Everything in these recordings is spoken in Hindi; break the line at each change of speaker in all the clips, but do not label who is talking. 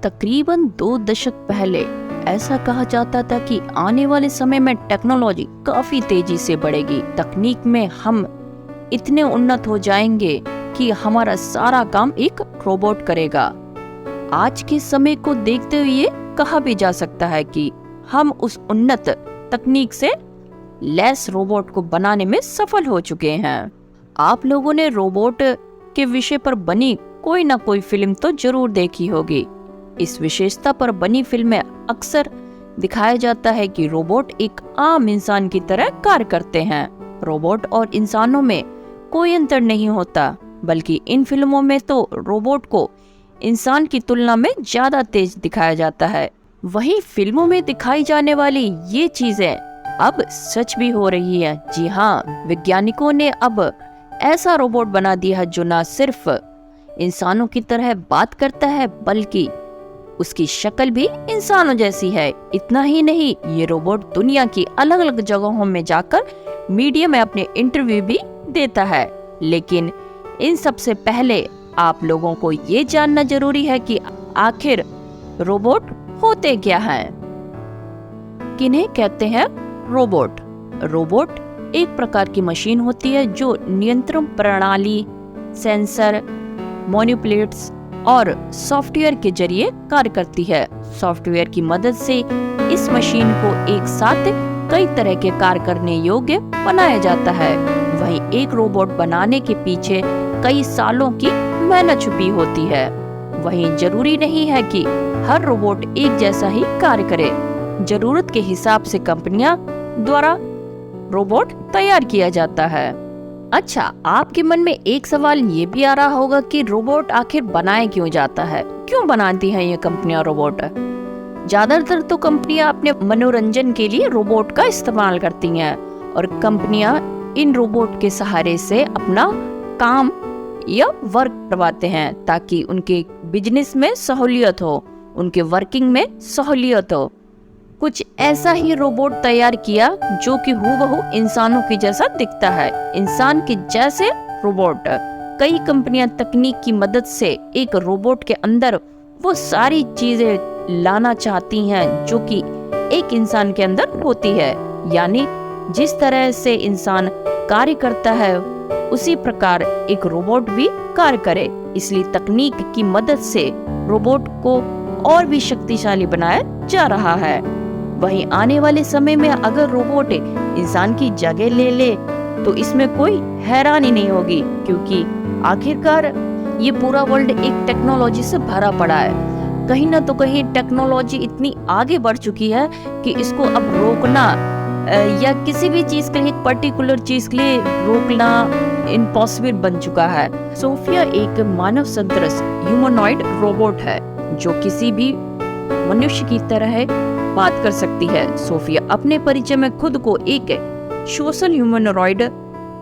तकरीबन 2 दशक पहले ऐसा कहा जाता था कि आने वाले समय में टेक्नोलॉजी काफी तेजी से बढ़ेगी। तकनीक में हम इतने उन्नत हो जाएंगे कि हमारा सारा काम एक रोबोट करेगा। आज के समय को देखते हुए कहा भी जा सकता है कि हम उस उन्नत तकनीक से लैस रोबोट को बनाने में सफल हो चुके हैं। आप लोगों ने रोबोट के विषय पर बनी कोई ना कोई फिल्म तो जरूर देखी होगी। इस विशेषता पर बनी फिल्में अक्सर दिखाया जाता है कि रोबोट एक आम इंसान की तरह कार्य करते हैं। रोबोट और इंसानों में कोई अंतर नहीं होता, बल्कि इन फिल्मों में तो रोबोट को इंसान की तुलना में ज्यादा तेज दिखाया जाता है। वहीं फिल्मों में दिखाई जाने वाली ये चीजें अब सच भी हो रही है। जी हाँ, वैज्ञानिकों ने अब ऐसा रोबोट बना दिया है जो न सिर्फ इंसानों की तरह बात करता है, बल्कि उसकी शक्ल भी इंसानों जैसी है। इतना ही नहीं, ये रोबोट दुनिया की अलग अलग जगहों में जाकर मीडिया में अपने इंटरव्यू भी देता है। लेकिन इन सब से पहले आप लोगों को ये जानना जरूरी है कि आखिर रोबोट होते क्या हैं? किन्हें कहते हैं रोबोट? रोबोट एक प्रकार की मशीन होती है जो नियंत्रण प्रणाली, सेंसर, मैनिपुलेटर्स और सॉफ्टवेयर के जरिए कार्य करती है। सॉफ्टवेयर की मदद से इस मशीन को एक साथ कई तरह के कार्य करने योग्य बनाया जाता है। वहीं एक रोबोट बनाने के पीछे कई सालों की मेहनत छुपी होती है। वहीं जरूरी नहीं है कि हर रोबोट एक जैसा ही कार्य करे। जरूरत के हिसाब से कंपनियां द्वारा रोबोट तैयार किया जाता है। अच्छा, आपके मन में एक सवाल ये भी आ रहा होगा कि रोबोट आखिर बनाया क्यों जाता है? क्यों बनाती हैं ये कंपनियां रोबोट? ज्यादातर तो कंपनियां अपने मनोरंजन के लिए रोबोट का इस्तेमाल करती हैं और कंपनियां इन रोबोट के सहारे से अपना काम या वर्क करवाते हैं ताकि उनके बिजनेस में सहूलियत हो, उनके वर्किंग में सहूलियत हो। कुछ ऐसा ही रोबोट तैयार किया जो कि हूबहू इंसानों की जैसा दिखता है। इंसान के जैसे रोबोट। कई कंपनियां तकनीक की मदद से एक रोबोट के अंदर वो सारी चीजें लाना चाहती हैं जो कि एक इंसान के अंदर होती है। यानी जिस तरह से इंसान कार्य करता है उसी प्रकार एक रोबोट भी कार्य करे। इसलिए तकनीक की मदद से रोबोट को और भी शक्तिशाली बनाया जा रहा है। वहीं आने वाले समय में अगर रोबोट इंसान की जगह ले ले तो इसमें कोई हैरानी नहीं होगी, क्योंकि आखिरकार ये पूरा वर्ल्ड एक टेक्नोलॉजी से भरा पड़ा है। कहीं ना तो कहीं टेक्नोलॉजी इतनी आगे बढ़ चुकी है कि इसको अब रोकना या किसी भी चीज के लिए, एक पर्टिकुलर चीज के लिए रोकना इम्पॉसिबल बन चुका है। सोफिया एक मानव सदृश ह्यूमनॉइड रोबोट है जो किसी भी मनुष्य की तरह बात कर सकती है। सोफिया अपने परिचय में खुद को एक सोशल ह्यूमनॉइड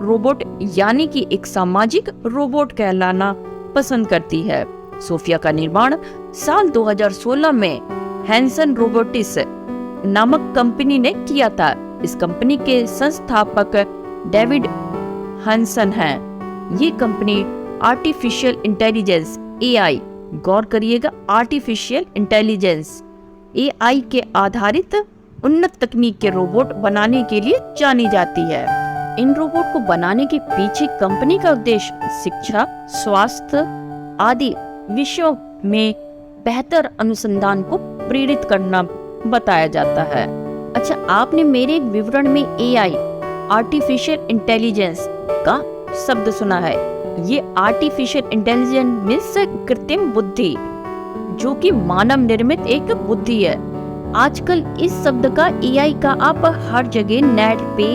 रोबोट यानी कि एक सामाजिक रोबोट कहलाना पसंद करती है। सोफिया का निर्माण साल 2016 में हैंसन रोबोटिक्स नामक कंपनी ने किया था। इस कंपनी के संस्थापक डेविड हंसन हैं। ये कंपनी आर्टिफिशियल इंटेलिजेंस AI, गौर करिएगा, आर्टिफिशियल इंटेलिजेंस AI के आधारित उन्नत तकनीक के रोबोट बनाने के लिए जानी जाती है। इन रोबोट को बनाने के पीछे कंपनी का उद्देश्य शिक्षा, स्वास्थ्य आदि विषयों में बेहतर अनुसंधान को प्रेरित करना बताया जाता है। अच्छा, आपने मेरे एक विवरण में AI, आर्टिफिशियल इंटेलिजेंस का शब्द सुना है। ये आर्टिफिशियल इंटेलिजेंस मीन्स कृत्रिम बुद्धि, जो कि मानव निर्मित एक बुद्धि है। आजकल इस शब्द का AI का आप हर जगह नेट पे,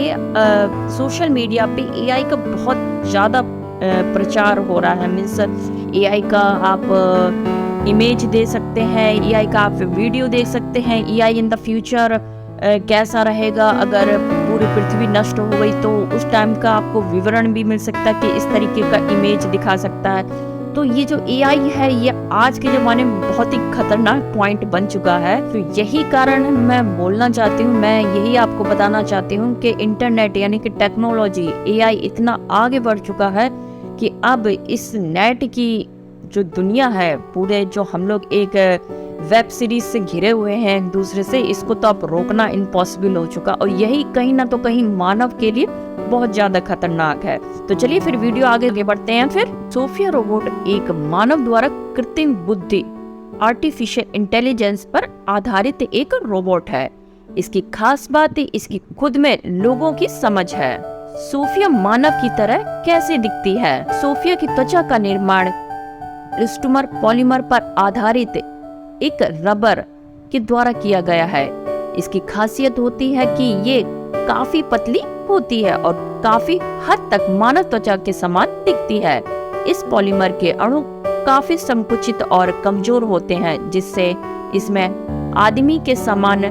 सोशल मीडिया पे AI का बहुत ज्यादा प्रचार हो रहा है। मीन्स AI का आप इमेज दे सकते हैं, AI का आप वीडियो देख सकते हैं। AI इन द फ्यूचर कैसा रहेगा, अगर पूरी पृथ्वी नष्ट हो गई तो उस टाइम का आपको विवरण भी मिल सकता है कि इस तरीके का इमेज दिखा सकता है। तो ये जो AI है ये आज के ज़माने में बहुत ही खतरनाक पॉइंट बन चुका है। तो यही कारण मैं बोलना चाहती हूँ, मैं यही आपको बताना चाहती हूँ कि इंटरनेट यानी कि टेक्नोलॉजी AI इतना आगे बढ़ चुका है कि अब इस नेट की जो दुनिया है, पूरे जो हम लोग एक वेब सीरीज से घिरे हुए हैं एक दूसरे से, इसको तो अब रोकना इम्पॉसिबल हो चुका और यही कहीं ना तो कहीं मानव के लिए बहुत ज्यादा खतरनाक है। तो चलिए फिर वीडियो आगे बढ़ते हैं। फिर सोफिया रोबोट एक मानव द्वारा कृत्रिम बुद्धि आर्टिफिशियल इंटेलिजेंस पर आधारित एक रोबोट है। इसकी खास बात इसकी खुद में लोगों की समझ है। सोफिया मानव की तरह कैसे दिखती है? सोफिया की त्वचा का निर्माण इलास्टोमर पॉलीमर पर आधारित एक रबर के द्वारा किया गया है। इसकी खासियत होती है कि ये काफी पतली होती है और काफी हद तक मानव त्वचा के समान दिखती है। इस पॉलीमर के अणु काफी संकुचित और कमजोर होते हैं, जिससे इसमें आदमी के समान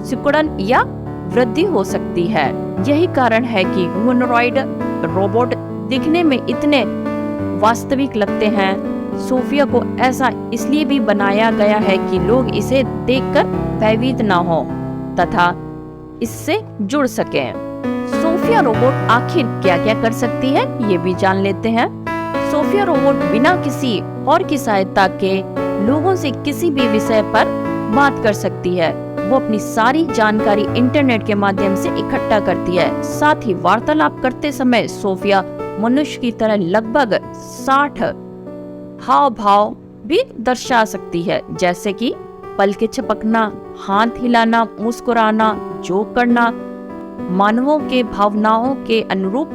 सिकुड़न या वृद्धि हो सकती है। यही कारण है कि ह्यूमनॉइड रोबोट दिखने में इतने वास्तविक लगते हैं। सोफिया को ऐसा इसलिए भी बनाया गया है कि लोग इसे देखकर भयभीत ना हो तथा इससे जुड़ सकें। सोफिया रोबोट आखिर क्या क्या कर सकती है, ये भी जान लेते हैं। सोफिया रोबोट बिना किसी और की सहायता के लोगों से किसी भी विषय पर बात कर सकती है। वो अपनी सारी जानकारी इंटरनेट के माध्यम से इकट्ठा करती है। साथ ही वार्तालाप करते समय सोफिया मनुष्य की तरह लगभग 60 हाव भाव भी दर्शा सकती है, जैसे कि पलकें झपकना, हाथ हिलाना, मुस्कुराना, जोक करना, मानवों के भावनाओं के अनुरूप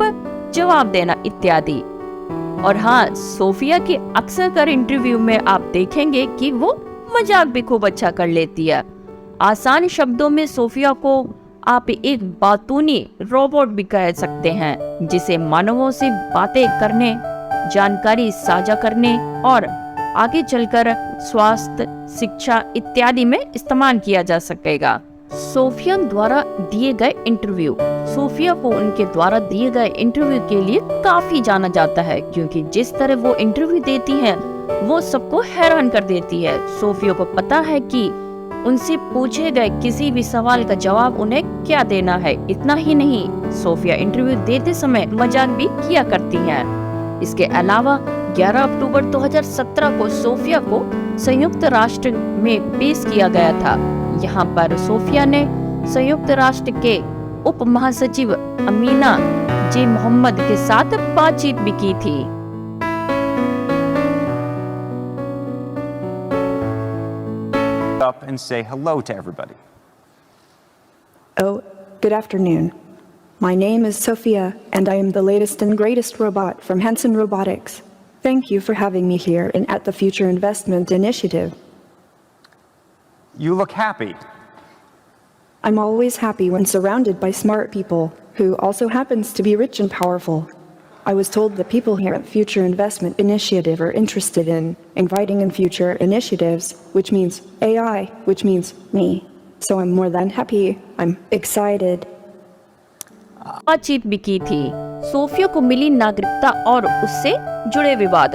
जवाब देना इत्यादि। और हाँ, सोफिया के अक्सर कर इंटरव्यू में आप देखेंगे कि वो मजाक भी खूब अच्छा कर लेती है। आसान शब्दों में सोफिया को आप एक बातूनी रोबोट भी कह सकते हैं, जिसे मानवों से बातें करने, जानकारी साझा करने और आगे चलकर स्वास्थ्य, शिक्षा इत्यादि में इस्तेमाल किया जा सकेगा। सोफिया द्वारा दिए गए इंटरव्यू। सोफिया को उनके द्वारा दिए गए इंटरव्यू के लिए काफी जाना जाता है, क्योंकि जिस तरह वो इंटरव्यू देती हैं वो सबको हैरान कर देती है। सोफिया को पता है कि उनसे पूछे गए किसी भी सवाल का जवाब उन्हें क्या देना है। इतना ही नहीं, सोफिया इंटरव्यू देते समय मजाक भी किया करती हैं। इसके अलावा 11 अक्टूबर 2017 को सोफिया को संयुक्त राष्ट्र में पेश किया गया था। यहाँ पर सोफिया ने संयुक्त राष्ट्र के उप महासचिव अमीना जे मोहम्मद के साथ बातचीत भी की थी।
Up and say hello to everybody.
Oh, good afternoon. My name is Sophia, and I am the latest and greatest robot from Hanson Robotics. Thank you for having me here and at the Future Investment Initiative.
You look happy.
I'm always happy when surrounded by smart people who also happens to be rich and powerful. I was told that people here at Future Investment Initiative are interested in inviting in future initiatives, which means AI, which means me. So I'm more than happy. I'm excited.
बातचीत भी की थी। सोफिया को मिली नागरिकता और उससे जुड़े विवाद।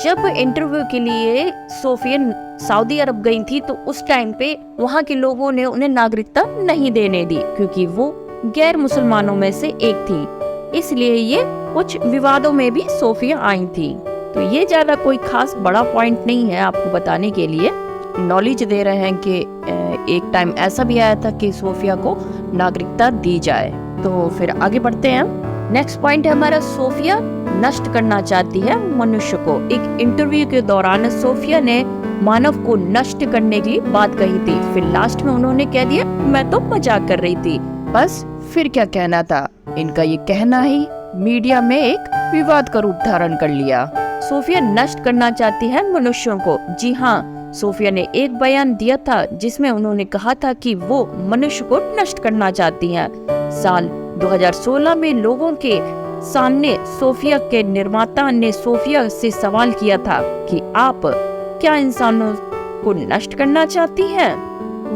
जब इंटरव्यू के लिए सोफिया सऊदी अरब गई थी तो उस टाइम पे वहाँ के लोगों ने उन्हें नागरिकता नहीं देने दी, क्योंकि वो गैर मुसलमानों में से एक थी। इसलिए ये कुछ विवादों में भी सोफिया आई थी। तो ये ज्यादा कोई खास बड़ा पॉइंट नहीं है, आपको बताने के लिए नॉलेज दे रहे हैं कि एक टाइम ऐसा भी आया था कि सोफिया को नागरिकता दी जाए। तो फिर आगे बढ़ते हैं। नेक्स्ट पॉइंट है हमारा, सोफिया नष्ट करना चाहती है मनुष्य को। एक इंटरव्यू के दौरान सोफिया ने मानव को नष्ट करने की बात कही थी। फिर लास्ट में उन्होंने कह दिया मैं तो मजाक कर रही थी। बस फिर क्या कहना था, इनका ये कहना ही मीडिया में एक विवाद का रूप धारण कर लिया। सोफिया नष्ट करना चाहती है मनुष्यों को। जी हाँ, सोफिया ने एक बयान दिया था जिसमें उन्होंने कहा था कि वो मनुष्य को नष्ट करना चाहती हैं। साल 2016 में लोगों के सामने सोफिया के निर्माता ने सोफिया से सवाल किया था कि आप क्या इंसानों को नष्ट करना चाहती हैं?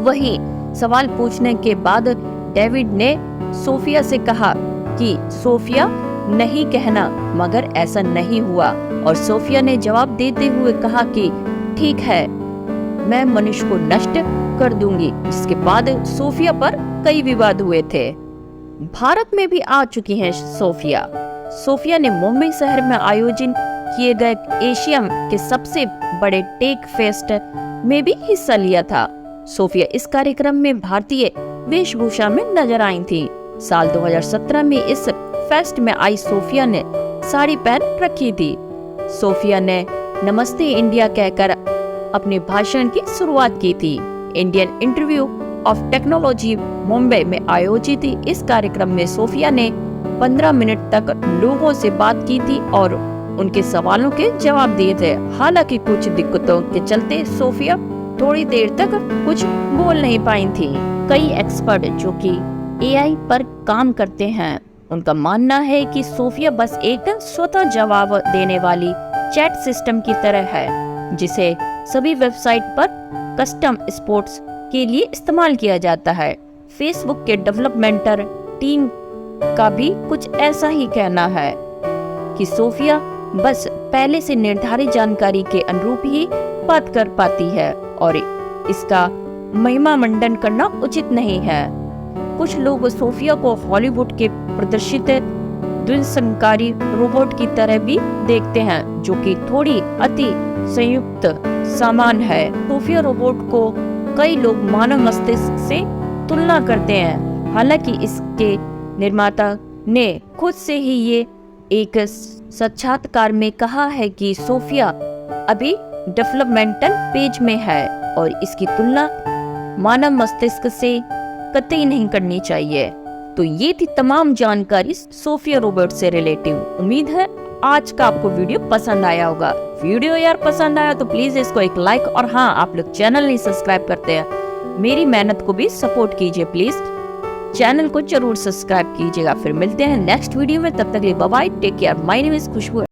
वही सवाल पूछने के बाद डेविड ने सोफिया से कहा कि सोफिया नहीं कहना, मगर ऐसा नहीं हुआ। और सोफिया ने जवाब देते हुए कहा कि ठीक है, मैं मनुष्य को नष्ट कर दूंगी। जिसके बाद सोफिया पर कई विवाद हुए थे। भारत में भी आ चुकी हैं सोफिया। सोफिया ने मुंबई शहर में आयोजन किए गए एशिया के सबसे बड़े टेक फेस्ट में भी हिस्सा लिया था। सोफिया इस कार्यक्रम में भारतीय वेशभूषा में नजर आई थी। साल 2017 में इस फेस्ट में आई सोफिया ने साड़ी पहन रखी थी। सोफिया ने नमस्ते इंडिया कहकर अपने भाषण की शुरुआत की थी। Indian institute of technology Mumbai में आयोजित इस कार्यक्रम में सोफिया ने 15 मिनट तक लोगों से बात की थी और उनके सवालों के जवाब दिए थे। हालांकि कुछ दिक्कतों के चलते सोफिया थोड़ी देर तक कुछ बोल नहीं पाई थी। कई एक्सपर्ट जो कि एआई पर काम करते हैं, उनका मानना है कि सोफिया बस एक स्वतः जवाब देने वाली चैट सिस्टम की तरह है, जिसे सभी वेबसाइट पर कस्टम स्पोर्ट्स के लिए इस्तेमाल किया जाता है। फेसबुक के डेवलपमेंटर टीम का भी कुछ ऐसा ही कहना है कि सोफिया बस पहले से निर्धारित जानकारी के अनुरूप ही बात कर पाती है और इसका महिमा मंडन करना उचित नहीं है। कुछ लोग सोफिया को हॉलीवुड के प्रदर्शित ध्वंसकारी रोबोट की तरह भी देखते हैं, जो कि थोड़ी अति संयुक्त सामान है। सोफिया रोबोट को कई लोग मानव मस्तिष्क से तुलना करते हैं। हालांकि इसके निर्माता ने खुद से ही ये एक साक्षात्कार में कहा है कि सोफिया अभी डेवलपमेंटल पेज में है और इसकी तुलना मानव मस्तिष्क से कतई नहीं करनी चाहिए। तो ये थी तमाम जानकारी सोफिया रोबोट से रिलेटिव। उम्मीद है आज का आपको वीडियो पसंद आया होगा। वीडियो यार पसंद आया तो प्लीज इसको एक लाइक, और हाँ, आप लोग चैनल नहीं सब्सक्राइब करते हैं, मेरी मेहनत को भी सपोर्ट कीजिए। प्लीज चैनल को जरूर सब्सक्राइब कीजिएगा। फिर मिलते हैं नेक्स्ट वीडियो में, तब तक के लिए bye bye, take care. My name is Khushboo.